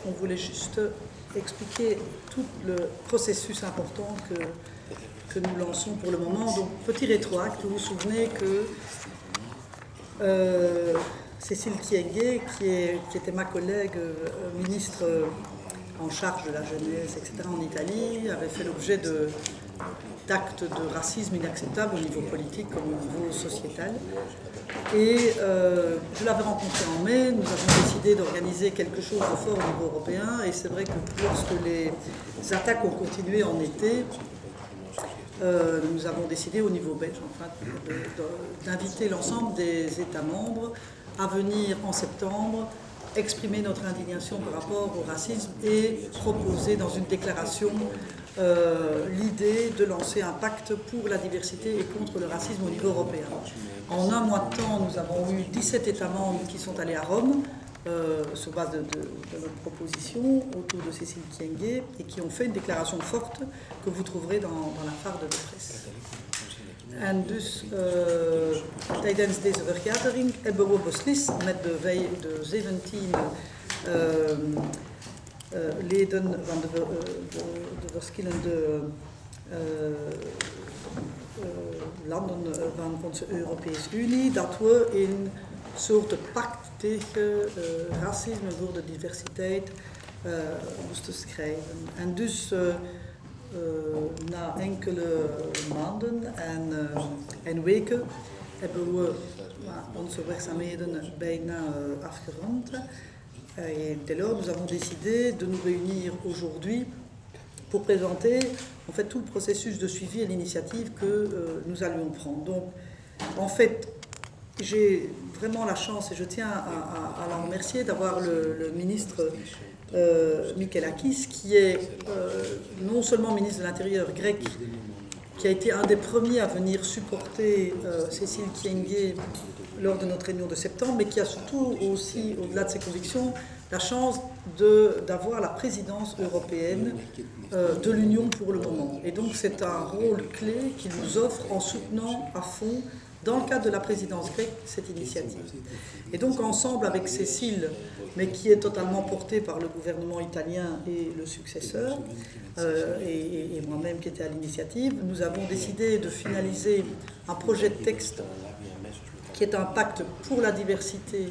on voulait juste expliquer tout le processus important que nous lançons pour le moment. Donc, petit rétroacte, vous vous souvenez que Cécile Kyenge, qui était ma collègue ministre en charge de la jeunesse, etc., en Italie, avait fait l'objet d'actes de racisme inacceptables au niveau politique comme au niveau sociétal. Et je l'avais rencontrée en mai, nous avons décidé d'organiser quelque chose de fort au niveau européen, et c'est vrai que lorsque les attaques ont continué en été, nous avons décidé au niveau belge d'inviter l'ensemble des États membres à venir en septembre exprimer notre indignation par rapport au racisme et proposer dans une déclaration l'idée de lancer un pacte pour la diversité et contre le racisme au niveau européen. En un mois de temps, nous avons eu 17 États membres qui sont allés à Rome sur base de notre proposition autour de Cécile Kyenge et qui ont fait une déclaration forte que vous trouverez dans la phare de la presse. En dus tijdens deze vergadering hebben we beslist met de 17 leden van de verschillende landen van onze Europese Unie dat we een soort pact tegen racisme voor de diversiteit moesten schrijven. En dus na enkele maanden en weken hebben we onze werkzaamheden bijna afgerond. Et dès lors, nous avons décidé de nous réunir aujourd'hui pour présenter en fait tout le processus de suivi et l'initiative que nous allions prendre. Donc, en fait, j'ai vraiment la chance et je tiens à la remercier d'avoir le ministre Mikelakis, qui est non seulement ministre de l'Intérieur grec, qui a été un des premiers à venir supporter Cécile Kyenge lors de notre réunion de septembre, mais qui a surtout aussi, au-delà de ses convictions, la chance d'avoir la présidence européenne de l'Union pour le moment. Et donc c'est un rôle clé qu'il nous offre en soutenant à fond, dans le cadre de la présidence grecque, cette initiative. Et donc ensemble avec Cécile, mais qui est totalement portée par le gouvernement italien et le successeur, et moi-même qui étais à l'initiative, nous avons décidé de finaliser un projet de texte qui est un pacte pour la diversité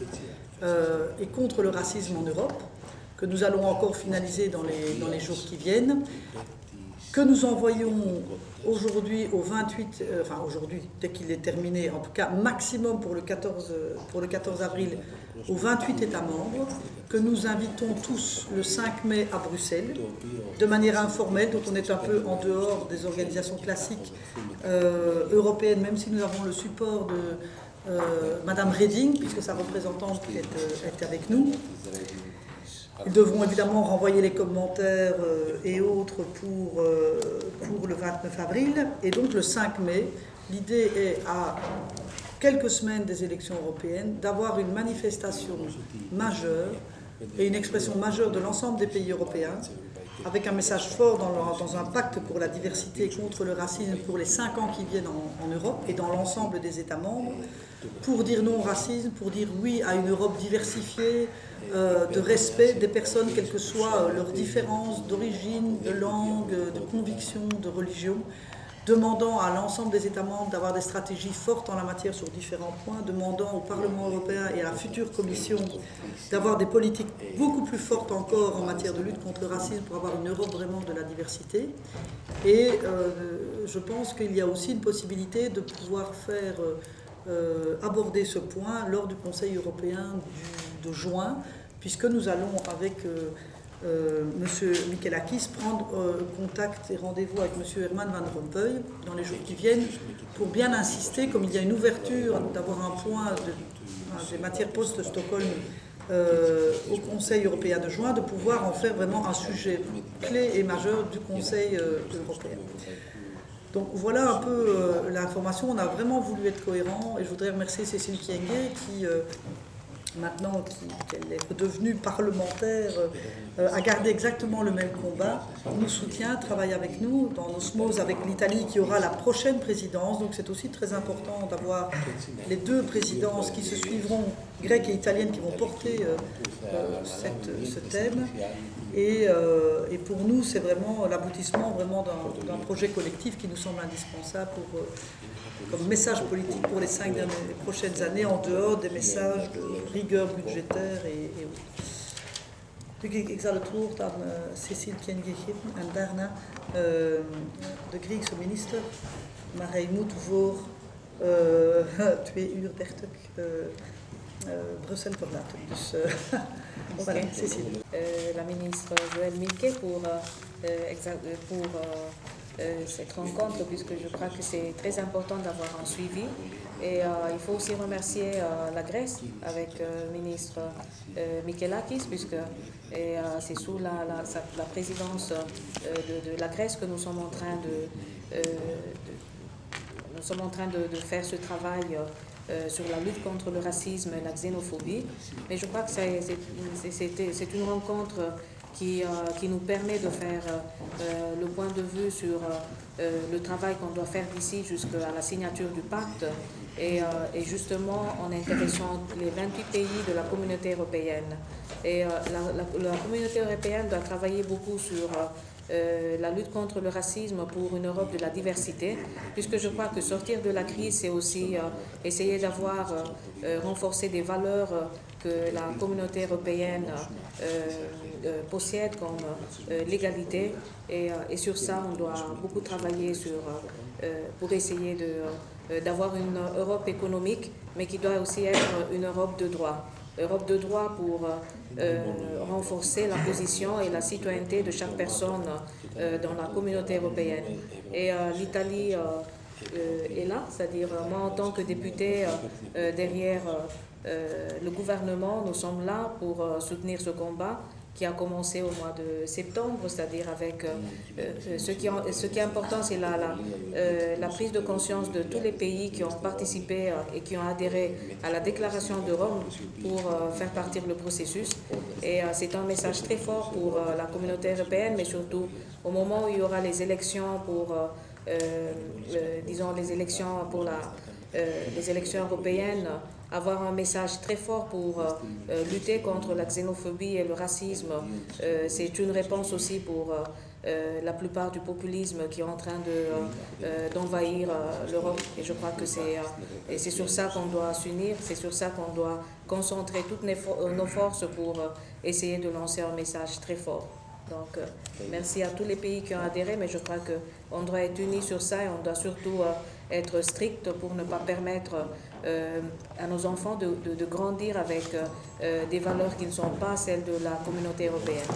et contre le racisme en Europe, que nous allons encore finaliser dans les jours qui viennent, que nous envoyons aujourd'hui au 28, enfin aujourd'hui, dès qu'il est terminé, en tout cas maximum pour le 14 avril, aux 28 États membres, que nous invitons tous le 5 mai à Bruxelles, de manière informelle, donc on est un peu en dehors des organisations classiques européennes, même si nous avons le support de Madame Reding, puisque sa représentante est avec nous. Ils devront évidemment renvoyer les commentaires et autres pour le 29 avril. Et donc le 5 mai, l'idée est à quelques semaines des élections européennes d'avoir une manifestation majeure et une expression majeure de l'ensemble des pays européens, avec un message fort dans un pacte pour la diversité contre le racisme pour les 5 ans qui viennent en Europe et dans l'ensemble des États membres, pour dire non au racisme, pour dire oui à une Europe diversifiée, de respect des personnes, quelles que soient leurs différences d'origine, de langue, de conviction, de religion, demandant à l'ensemble des États membres d'avoir des stratégies fortes en la matière sur différents points, demandant au Parlement européen et à la future Commission d'avoir des politiques beaucoup plus fortes encore en matière de lutte contre le racisme pour avoir une Europe vraiment de la diversité. Et je pense qu'il y a aussi une possibilité de pouvoir faire aborder ce point lors du Conseil européen de juin, puisque nous allons avec M. Mikelakis prendre contact et rendez-vous avec M. Herman Van Rompuy dans les jours qui viennent pour bien insister, comme il y a une ouverture d'avoir un point des matières post-Stockholm au Conseil européen de juin, de pouvoir en faire vraiment un sujet clé et majeur du Conseil européen. Donc voilà un peu l'information. On a vraiment voulu être cohérent et je voudrais remercier Cécile Kyenge qui maintenant qu'elle est redevenue parlementaire, a gardé exactement le même combat, nous soutient, travaille avec nous, dans l'osmose avec l'Italie qui aura la prochaine présidence. Donc c'est aussi très important d'avoir les deux présidences qui se suivront, grecque et italienne, qui vont porter ce thème. Et pour nous, c'est vraiment l'aboutissement d'un projet collectif qui nous semble indispensable comme message politique pour les 5 prochaines années, en dehors des messages de rigueur budgétaire et autres. Ik zal het woord aan Cécile Kyenge geven en daarna de Griekse minister, maar hij moet voor 2:30 Bruxelles verlaten. Dus voilà, Cécile. La ministre Joëlle Milquet pour cette rencontre, puisque je crois que c'est très important d'avoir un suivi. Et il faut aussi remercier la Grèce avec le ministre Mikelakis, puisque c'est sous la présidence de la Grèce que nous sommes en train de faire ce travail sur la lutte contre le racisme et la xénophobie. Mais je crois que c'est une rencontre qui nous permet de faire le point de vue sur le travail qu'on doit faire d'ici jusqu'à la signature du pacte et justement en intéressant les 28 pays de la communauté européenne. Et la communauté européenne doit travailler beaucoup sur la lutte contre le racisme pour une Europe de la diversité, puisque je crois que sortir de la crise, c'est aussi essayer d'avoir renforcé des valeurs que la communauté européenne possède comme l'égalité. Et sur ça, on doit beaucoup travailler pour essayer d'avoir une Europe économique, mais qui doit aussi être une Europe de droit. Europe de droit pour renforcer la position et la citoyenneté de chaque personne dans la communauté européenne. Et l'Italie est là, c'est-à-dire moi en tant que députée derrière le gouvernement, nous sommes là pour soutenir ce combat qui a commencé au mois de septembre, c'est-à-dire avec ce qui est important, c'est la prise de conscience de tous les pays qui ont participé et qui ont adhéré à la déclaration de Rome pour faire partir le processus. Et c'est un message très fort pour la communauté européenne, mais surtout au moment où il y aura les élections les élections européennes, avoir un message très fort pour lutter contre la xénophobie et le racisme. C'est une réponse aussi pour la plupart du populisme qui est en train d'envahir l'Europe. Et je crois que c'est sur ça qu'on doit s'unir, c'est sur ça qu'on doit concentrer toutes nos forces pour essayer de lancer un message très fort. Donc, merci à tous les pays qui ont adhéré, mais je crois qu'on doit être unis sur ça et on doit surtout être strict pour ne pas permettre à nos enfants de grandir avec des valeurs qui ne sont pas celles de la communauté européenne.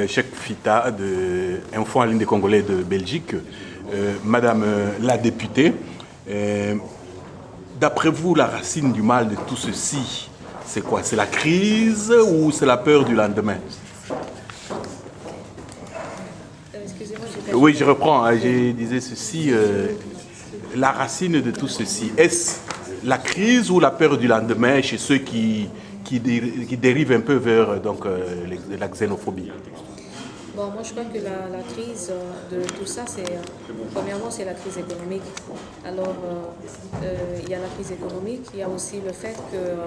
Cheikh Fita de Info en ligne des Congolais de Belgique. Madame la députée, d'après vous, la racine du mal de tout ceci, c'est quoi? C'est la crise ou c'est la peur du lendemain? Excusez-moi, Oui, je reprends. Je disais ceci. La racine de tout ceci, est-ce la crise ou la peur du lendemain chez ceux qui dérivent un peu vers la xénophobie? Bon, moi je crois que la crise de tout ça, premièrement, c'est la crise économique. Alors, il y a la crise économique, il y a aussi le fait que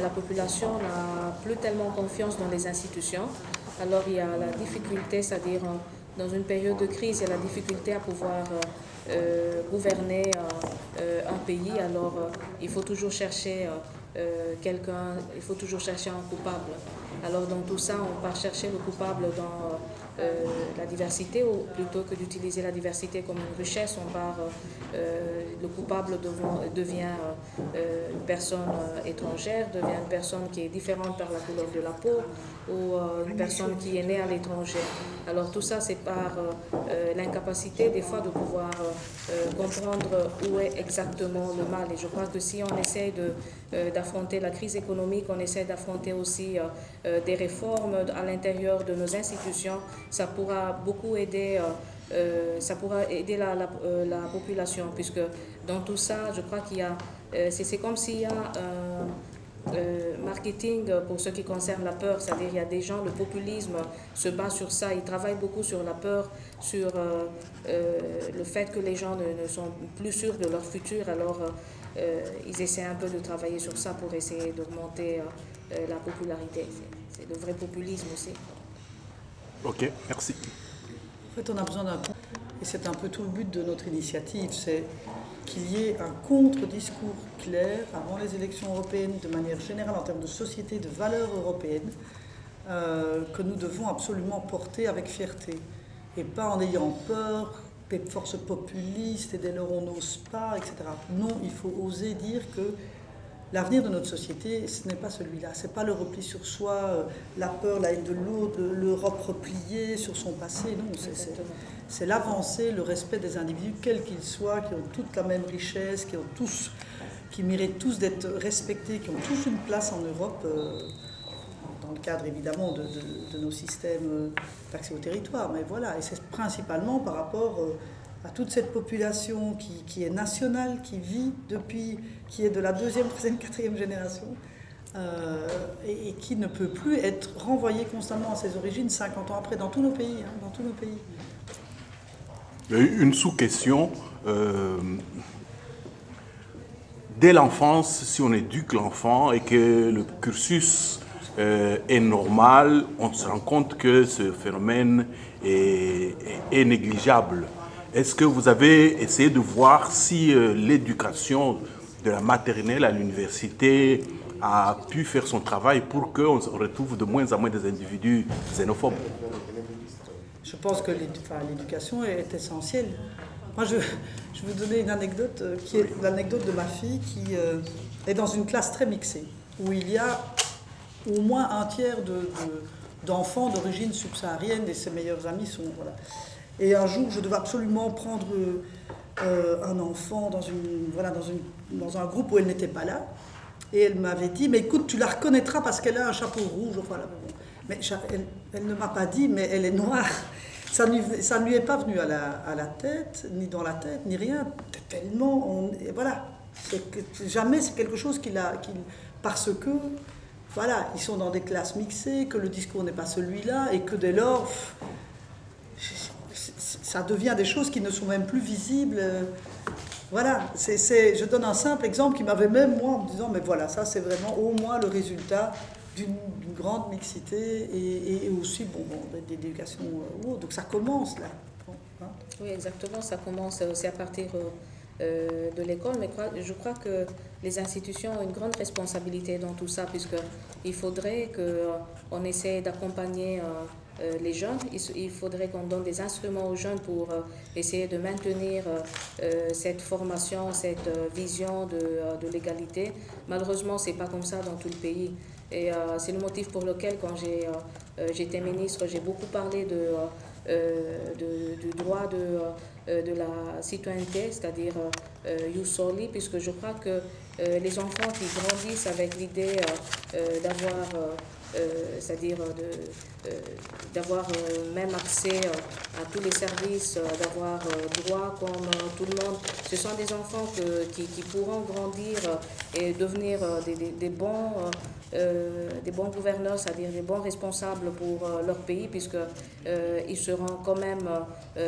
la population n'a plus tellement confiance dans les institutions. Alors, il y a la difficulté, c'est-à-dire dans une période de crise, il y a la difficulté à pouvoir gouverner un pays. Alors, il faut toujours chercher il faut toujours chercher un coupable. Alors dans tout ça, on part chercher le coupable dans la diversité, ou plutôt que d'utiliser la diversité comme une richesse, le coupable devient une personne étrangère, devient une personne qui est différente par la couleur de la peau, ou une personne qui est née à l'étranger. Alors tout ça, c'est par l'incapacité des fois de pouvoir comprendre où est exactement le mal. Et je crois que si on essaie d'affronter la crise économique, on essaie d'affronter aussi des réformes à l'intérieur de nos institutions, ça pourra beaucoup aider, la population, puisque dans tout ça, je crois qu'il y a c'est comme s'il y a marketing pour ce qui concerne la peur, c'est-à-dire il y a des gens, le populisme se base sur ça, ils travaillent beaucoup sur la peur, sur le fait que les gens ne sont plus sûrs de leur futur, alors ils essaient un peu de travailler sur ça pour essayer d'augmenter la popularité. C'est le vrai populisme aussi. Ok, merci. En fait, on a besoin d'un... Et c'est un peu tout le but de notre initiative, c'est qu'il y ait un contre-discours clair avant les élections européennes, de manière générale en termes de société, de valeurs européennes, que nous devons absolument porter avec fierté. Et pas en ayant peur des forces populistes et dès lors on n'ose pas, etc. Non, il faut oser dire que l'avenir de notre société, ce n'est pas celui-là. Ce n'est pas le repli sur soi, la peur, la haine de l'autre, l'Europe repliée sur son passé. Non, c'est l'avancée, le respect des individus, quels qu'ils soient, qui ont toute la même richesse, qui méritent tous d'être respectés, qui ont tous une place en Europe, dans le cadre évidemment de nos systèmes d'accès au territoire. Mais voilà, et c'est principalement par rapport à toute cette population qui est nationale, qui vit depuis, qui est de la 2e, 3e, 4e génération, et qui ne peut plus être renvoyée constamment à ses origines 50 ans après, dans tous nos pays. Dans tous nos pays. Une sous-question. Dès l'enfance, si on éduque l'enfant et que le cursus est normal, on se rend compte que ce phénomène est négligeable. Est-ce que vous avez essayé de voir si l'éducation de la maternelle à l'université a pu faire son travail pour qu'on retrouve de moins en moins des individus xénophobes? Je pense que l'éducation est essentielle. Moi, je vais vous donner une anecdote, qui est l'anecdote de ma fille qui est dans une classe très mixée, où il y a au moins un tiers d'enfants d'origine subsaharienne et ses meilleurs amis sont... Voilà. Et un jour, je devais absolument prendre un enfant dans un groupe où elle n'était pas là. Et elle m'avait dit, mais écoute, tu la reconnaîtras parce qu'elle a un chapeau rouge. Enfin, mais elle ne m'a pas dit, mais elle est noire. Ça ne lui est pas venu à la tête, ni dans la tête, ni rien. Tellement, voilà. Jamais c'est quelque chose parce que, voilà, ils sont dans des classes mixées, que le discours n'est pas celui-là, et que dès lors... ça devient des choses qui ne sont même plus visibles. Voilà, je donne un simple exemple qui m'avait même, moi, en me disant, mais voilà, ça c'est vraiment au moins le résultat d'une grande mixité et aussi d'éducation. Donc ça commence là. Oui, exactement, ça commence aussi à partir de l'école, mais je crois que les institutions ont une grande responsabilité dans tout ça, puisqu'il faudrait qu'on essaie d'accompagner les jeunes, il faudrait qu'on donne des instruments aux jeunes pour essayer de maintenir cette formation, cette vision de l'égalité. Malheureusement, ce n'est pas comme ça dans tout le pays. Et c'est le motif pour lequel, quand j'étais ministre, j'ai beaucoup parlé du droit de la citoyenneté, c'est-à-dire Ius Soli, puisque je crois que les enfants qui grandissent avec l'idée d'avoir... c'est-à-dire d'avoir même accès à tous les services, d'avoir droit comme tout le monde. Ce sont des enfants qui pourront grandir et devenir des bons gouverneurs, c'est-à-dire des bons responsables pour leur pays, puisqu'ils seront quand même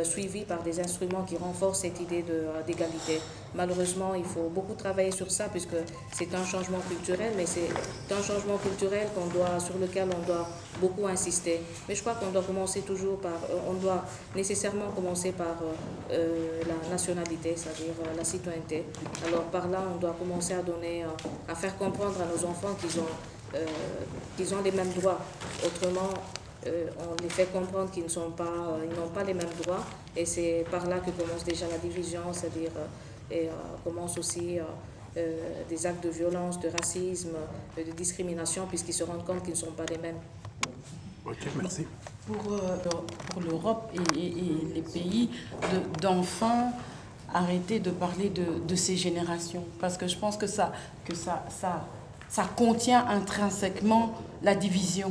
suivis par des instruments qui renforcent cette idée d'égalité. Malheureusement, il faut beaucoup travailler sur ça, puisque c'est un changement culturel, mais c'est un changement culturel sur lequel on doit beaucoup insister. Mais je crois qu'on doit commencer on doit nécessairement commencer par la nationalité, c'est-à-dire la citoyenneté. Alors par là, on doit commencer à faire comprendre à nos enfants qu'ils ont les mêmes droits. Autrement, on les fait comprendre qu'ils n'ont pas les mêmes droits, et c'est par là que commence déjà la division, c'est-à-dire commence aussi des actes de violence, de racisme, de discrimination, puisqu'ils se rendent compte qu'ils ne sont pas les mêmes. Ok, merci. Pour l'Europe et les pays d'enfants, arrêter de parler de ces générations, parce que je pense que ça contient intrinsèquement la division.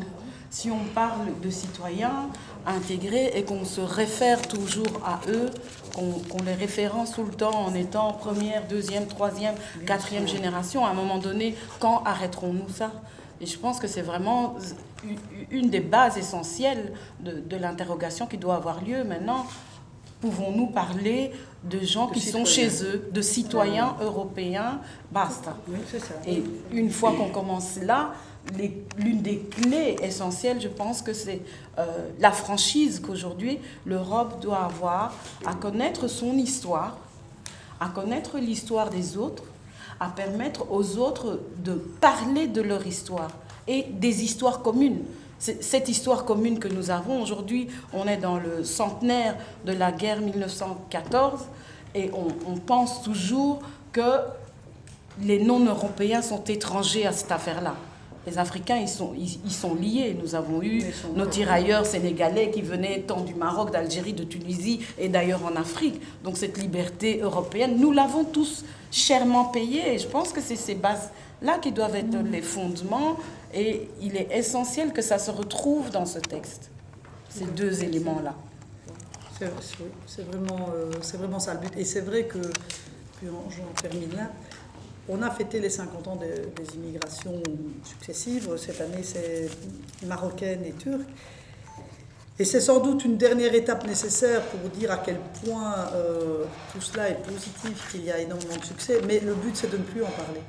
si on parle de citoyens intégrés et qu'on se réfère toujours à eux, qu'on les référence tout le temps en étant première, deuxième, troisième, quatrième génération, à un moment donné, quand arrêterons-nous ça? Et je pense que c'est vraiment une des bases essentielles de l'interrogation qui doit avoir lieu maintenant. Pouvons-nous parler de gens qui sont chez eux, de citoyens européens? Basta. Oui, c'est ça. Et une fois qu'on commence là, l'une des clés essentielles, je pense que c'est la franchise qu'aujourd'hui l'Europe doit avoir à connaître son histoire, à connaître l'histoire des autres, à permettre aux autres de parler de leur histoire et des histoires communes. Cette histoire commune que nous avons aujourd'hui, on est dans le centenaire de la guerre 1914 et on pense toujours que les non-européens sont étrangers à cette affaire-là. Les Africains, ils sont liés. Nous avons eu nos tirailleurs sénégalais qui venaient tant du Maroc, d'Algérie, de Tunisie et d'ailleurs en Afrique. Donc cette liberté européenne, nous l'avons tous chèrement payée. Et je pense que c'est ces bases-là qui doivent être les fondements. Et il est essentiel que ça se retrouve dans ce texte, ces deux éléments-là. C'est vraiment ça le but. Et c'est vrai que, puis j'en termine là, on a fêté les 50 ans des immigrations successives. Cette année, c'est marocaine et turque. Et c'est sans doute une dernière étape nécessaire pour dire à quel point tout cela est positif, qu'il y a énormément de succès. Mais le but, c'est de ne plus en parler.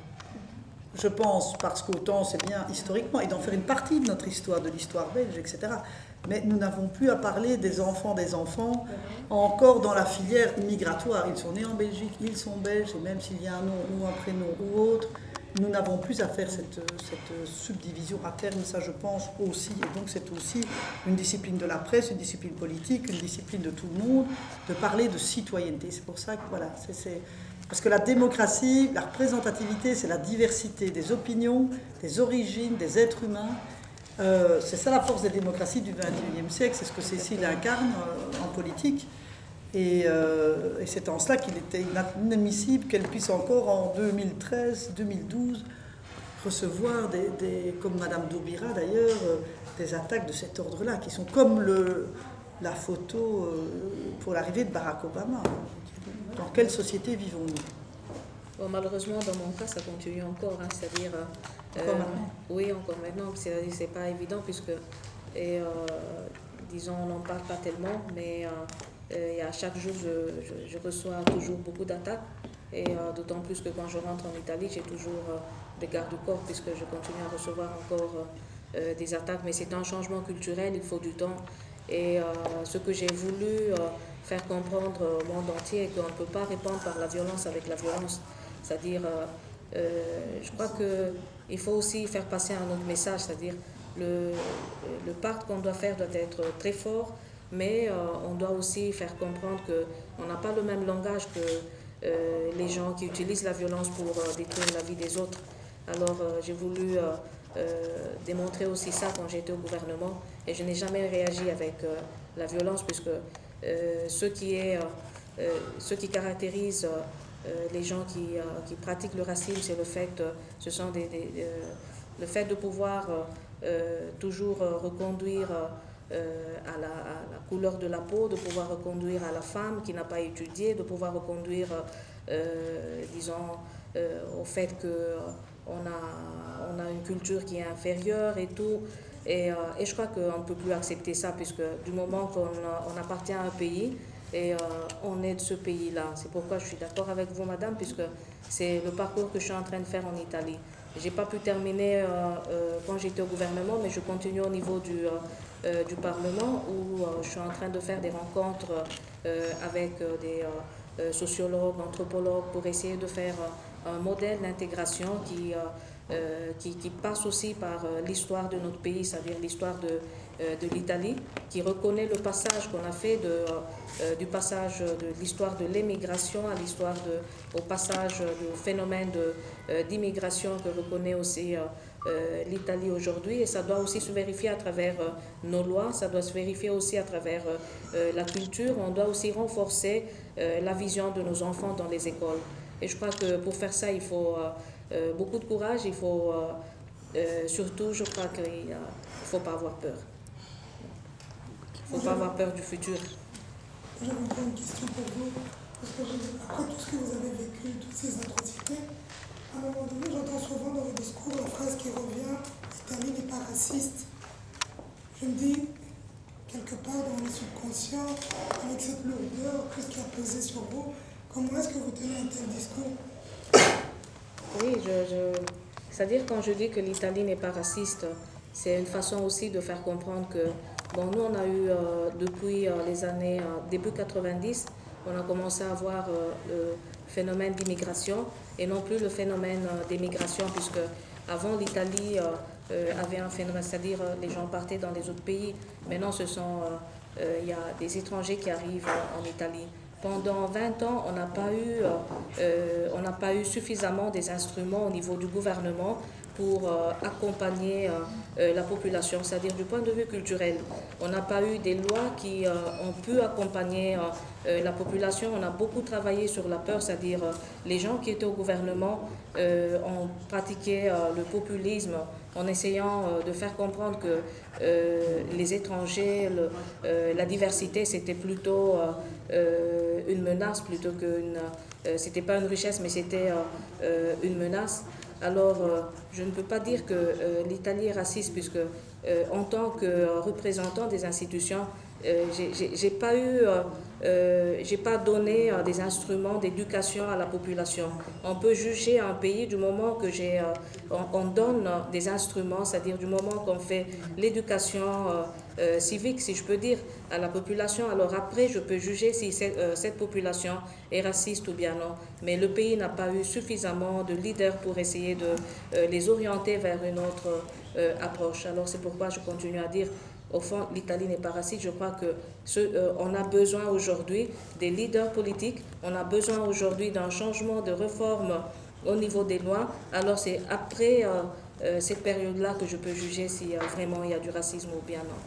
Je pense, parce qu'autant c'est bien historiquement, et d'en faire une partie de notre histoire, de l'histoire belge, etc. Mais nous n'avons plus à parler des enfants encore dans la filière migratoire. Ils sont nés en Belgique, ils sont belges, et même s'il y a un nom ou un prénom ou autre, nous n'avons plus à faire cette subdivision à terme, ça je pense aussi. Et donc c'est aussi une discipline de la presse, une discipline politique, une discipline de tout le monde, de parler de citoyenneté. C'est pour ça que voilà, parce que la démocratie, la représentativité, c'est la diversité des opinions, des origines, des êtres humains. C'est ça la force des démocraties du XXIe siècle, c'est ce que Cécile incarne en politique. Et c'est en cela qu'il était inadmissible qu'elle puisse encore en 2013, 2012 recevoir comme Madame Doubira d'ailleurs, des attaques de cet ordre-là, qui sont comme la photo pour l'arrivée de Barack Obama. Dans quelle société vivons-nous? Bon, malheureusement, dans mon cas, ça continue encore, hein, c'est-à-dire... Encore maintenant? Oui, encore maintenant, c'est pas évident puisque, disons, on n'en parle pas tellement, mais à chaque jour, je reçois toujours beaucoup d'attaques, et d'autant plus que quand je rentre en Italie, j'ai toujours des garde-corps puisque je continue à recevoir encore des attaques, mais c'est un changement culturel, il faut du temps, et ce que j'ai voulu faire comprendre au monde entier, qu'on ne peut pas répondre par la violence avec la violence, c'est-à-dire, je crois qu'il faut aussi faire passer un autre message, c'est-à-dire le pacte qu'on doit faire doit être très fort, mais on doit aussi faire comprendre qu'on n'a pas le même langage que les gens qui utilisent la violence pour détruire la vie des autres. Alors j'ai voulu démontrer aussi ça quand j'étais au gouvernement, et je n'ai jamais réagi avec la violence, puisque ce qui caractérise les gens qui pratiquent le racisme, c'est le fait, le fait de pouvoir toujours reconduire à la couleur de la peau, de pouvoir reconduire à la femme qui n'a pas étudié, de pouvoir reconduire, disons, au fait qu'on a une culture qui est inférieure et tout. Et je crois qu'on ne peut plus accepter ça, puisque du moment qu'on appartient à un pays, et on est de ce pays-là. C'est pourquoi je suis d'accord avec vous, madame, puisque c'est le parcours que je suis en train de faire en Italie. Je n'ai pas pu terminer quand j'étais au gouvernement, mais je continue au niveau du Parlement, où je suis en train de faire des rencontres avec des sociologues, anthropologues, pour essayer de faire un modèle d'intégration qui passe aussi par l'histoire de notre pays, c'est-à-dire l'histoire de l'Italie, qui reconnaît le passage qu'on a fait du passage de l'histoire de l'émigration à l'histoire au passage du phénomène d'immigration que reconnaît aussi l'Italie aujourd'hui. Et ça doit aussi se vérifier à travers nos lois, ça doit se vérifier aussi à travers la culture. On doit aussi renforcer la vision de nos enfants dans les écoles. Et je crois que pour faire ça, il faut beaucoup de courage, il faut surtout, je crois qu'il ne faut pas avoir peur. Il ne faut pas avoir peur du futur. J'avais encore une question pour vous, parce que après tout ce que vous avez vécu, toutes ces atrocités, à un moment donné, j'entends souvent dans vos discours la phrase qui revient « l'Italie n'est pas raciste ». Je me dis, quelque part dans le subconscient, avec cette lourdeur, tout ce qui a pesé sur vous, comment est-ce que vous tenez un tel discours? Oui, c'est-à-dire quand je dis que l'Italie n'est pas raciste, c'est une façon aussi de faire comprendre que, bon, nous on a eu depuis les années début 90, on a commencé à voir le phénomène d'immigration et non plus le phénomène d'émigration, puisque avant l'Italie avait un phénomène, c'est-à-dire les gens partaient dans les autres pays. Maintenant, il y a des étrangers qui arrivent en Italie. Pendant 20 ans, on n'a pas eu suffisamment des instruments au niveau du gouvernement pour accompagner la population, c'est-à-dire du point de vue culturel. On n'a pas eu des lois qui ont pu accompagner la population. On a beaucoup travaillé sur la peur, c'est-à-dire les gens qui étaient au gouvernement ont pratiqué le populisme en essayant de faire comprendre que les étrangers, la diversité, c'était plutôt une menace plutôt qu'une... c'était pas une richesse, mais c'était une menace. Alors, je ne peux pas dire que l'Italie est raciste, puisque en tant que représentant des institutions, j'ai pas donné des instruments d'éducation à la population. On peut juger un pays du moment que on donne des instruments, c'est-à-dire du moment qu'on fait l'éducation civique, si je peux dire, à la population. Alors après, je peux juger si cette population est raciste ou bien non. Mais le pays n'a pas eu suffisamment de leaders pour essayer de les orienter vers une autre approche. Alors c'est pourquoi je continue à dire, au fond, l'Italie n'est pas raciste. Je crois que on a besoin aujourd'hui des leaders politiques, on a besoin aujourd'hui d'un changement de réforme au niveau des lois. Alors c'est après cette période-là que je peux juger si vraiment il y a du racisme ou bien non.